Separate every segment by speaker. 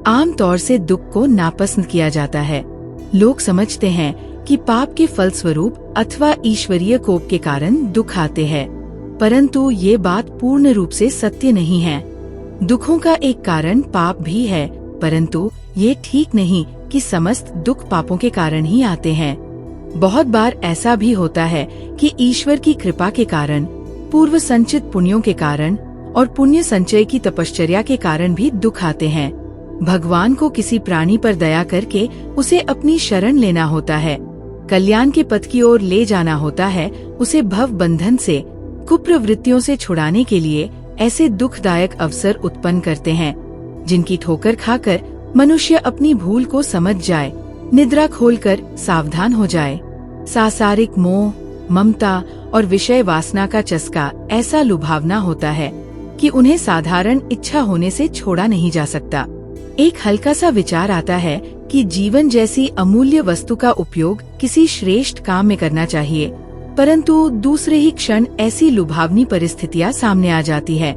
Speaker 1: आम तौर से दुख को नापसंद किया जाता है। लोग समझते हैं कि पाप के फलस्वरूप अथवा ईश्वरीय कोप के कारण दुख आते हैं, परंतु ये बात पूर्ण रूप से सत्य नहीं है। दुखों का एक कारण पाप भी है, परंतु ये ठीक नहीं कि समस्त दुख पापों के कारण ही आते हैं। बहुत बार ऐसा भी होता है कि ईश्वर की कृपा के कारण, पूर्व संचित पुण्यों के कारण और पुण्य संचय की तपश्चर्या के कारण भी दुख आते हैं। भगवान को किसी प्राणी पर दया करके उसे अपनी शरण लेना होता है, कल्याण के पथ की ओर ले जाना होता है, उसे भव बंधन से, कुप्रवृत्तियों से छुड़ाने के लिए ऐसे दुखदायक अवसर उत्पन्न करते हैं, जिनकी ठोकर खाकर मनुष्य अपनी भूल को समझ जाए, निद्रा खोलकर सावधान हो जाए। सांसारिक मोह, ममता और विषय वासना का चस्का ऐसा लुभावना होता है कि उन्हें साधारण इच्छा होने से छोड़ा नहीं जा सकता। एक हल्का सा विचार आता है कि जीवन जैसी अमूल्य वस्तु का उपयोग किसी श्रेष्ठ काम में करना चाहिए, परंतु दूसरे ही क्षण ऐसी लुभावनी परिस्थितियां सामने आ जाती है,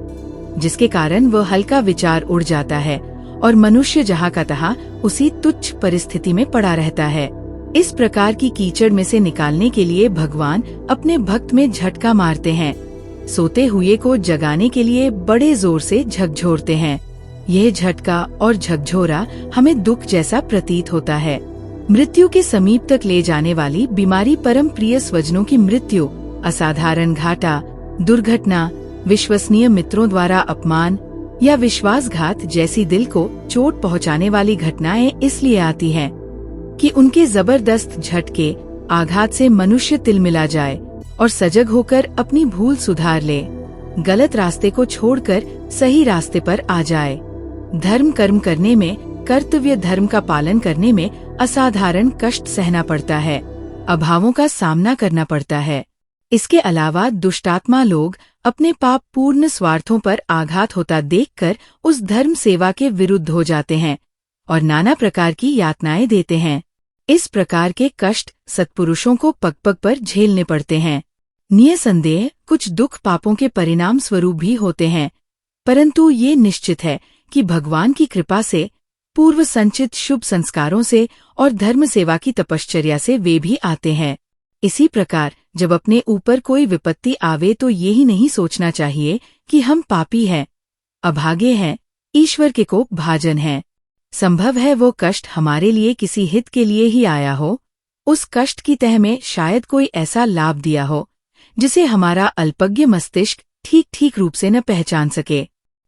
Speaker 1: जिसके कारण वह हल्का विचार उड़ जाता है और मनुष्य जहाँ का तहाँ उसी तुच्छ परिस्थिति में पड़ा रहता है। इस प्रकार की कीचड़ में से निकालने के लिए भगवान अपने भक्त में झटका मारते हैं, सोते हुए को जगाने के लिए बड़े जोर से झकझोरते हैं। यह झटका और झकझोरा हमें दुख जैसा प्रतीत होता है। मृत्यु के समीप तक ले जाने वाली बीमारी, परम प्रिय स्वजनों की मृत्यु, असाधारण घाटा, दुर्घटना, विश्वसनीय मित्रों द्वारा अपमान या विश्वासघात जैसी दिल को चोट पहुंचाने वाली घटनाएं इसलिए आती हैं कि उनके जबरदस्त झटके, आघात से मनुष्य तिलमिला जाए और सजग होकर अपनी भूल सुधार ले, गलत रास्ते को छोड़कर सही रास्ते पर आ जाए। धर्म कर्म करने में, कर्तव्य धर्म का पालन करने में असाधारण कष्ट सहना पड़ता है, अभावों का सामना करना पड़ता है। इसके अलावा दुष्टात्मा लोग अपने पाप पूर्ण स्वार्थों पर आघात होता देखकर उस धर्म सेवा के विरुद्ध हो जाते हैं और नाना प्रकार की यातनाएं देते हैं। इस प्रकार के कष्ट सत्पुरुषों को पग पग पर झेलने पड़ते हैं। निसंदेह कुछ दुख पापों के परिणाम स्वरूप भी होते हैं, परंतु ये निश्चित है कि भगवान की कृपा से, पूर्व संचित शुभ संस्कारों से और धर्म सेवा की तपश्चर्या से वे भी आते हैं। इसी प्रकार जब अपने ऊपर कोई विपत्ति आवे तो यही नहीं सोचना चाहिए कि हम पापी हैं, अभागे हैं, ईश्वर के कोप भाजन हैं। संभव है वो कष्ट हमारे लिए किसी हित के लिए ही आया हो, उस कष्ट की तह में शायद कोई ऐसा लाभ दिया हो जिसे हमारा अल्पज्ञ मस्तिष्क ठीक ठीक रूप से न पहचान सके।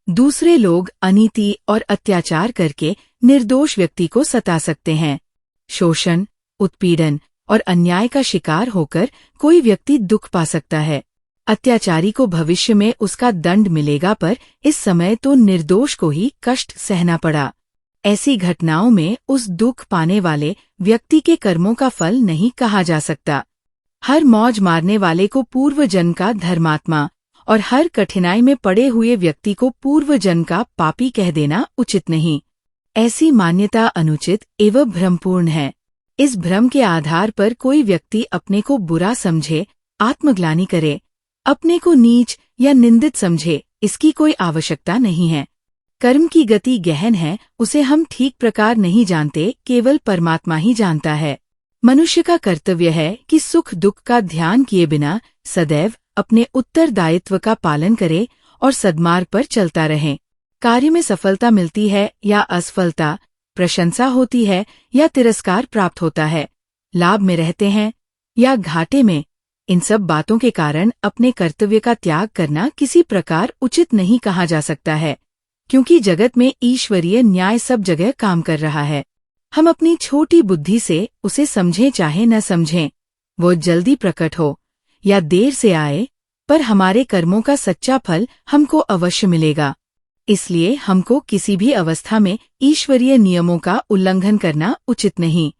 Speaker 1: दूसरे लोग अनीति और अत्याचार करके निर्दोष व्यक्ति को सता सकते हैं। शोषण, उत्पीड़न और अन्याय का शिकार होकर कोई व्यक्ति दुख पा सकता है। अत्याचारी को भविष्य में उसका दंड मिलेगा, पर इस समय तो निर्दोष को ही कष्ट सहना पड़ा। ऐसी घटनाओं में उस दुख पाने वाले व्यक्ति के कर्मों का फल नहीं कहा जा सकता। हर मौज मारने वाले को पूर्व जन्म का धर्मात्मा और हर कठिनाई में पड़े हुए व्यक्ति को पूर्व जन्म का पापी कह देना उचित नहीं। ऐसी मान्यता अनुचित एवं भ्रमपूर्ण है। इस भ्रम के आधार पर कोई व्यक्ति अपने को बुरा समझे, आत्मग्लानि करे, अपने को नीच या निंदित समझे, इसकी कोई आवश्यकता नहीं है। कर्म की गति गहन है, उसे हम ठीक प्रकार नहीं जानते, केवल परमात्मा ही जानता है। मनुष्य का कर्तव्य है कि सुख दुख का ध्यान किए बिना सदैव अपने उत्तरदायित्व का पालन करे और सद्मार्ग पर चलता रहे। कार्य में सफलता मिलती है या असफलता, प्रशंसा होती है या तिरस्कार प्राप्त होता है, लाभ में रहते हैं या घाटे में, इन सब बातों के कारण अपने कर्तव्य का त्याग करना किसी प्रकार उचित नहीं कहा जा सकता है, क्योंकि जगत में ईश्वरीय न्याय सब जगह काम कर रहा है। हम अपनी छोटी बुद्धि से उसे समझें चाहे न समझें, वो जल्दी प्रकट हो या देर से आए, पर हमारे कर्मों का सच्चा फल हमको अवश्य मिलेगा। इसलिए हमको किसी भी अवस्था में ईश्वरीय नियमों का उल्लंघन करना उचित नहीं।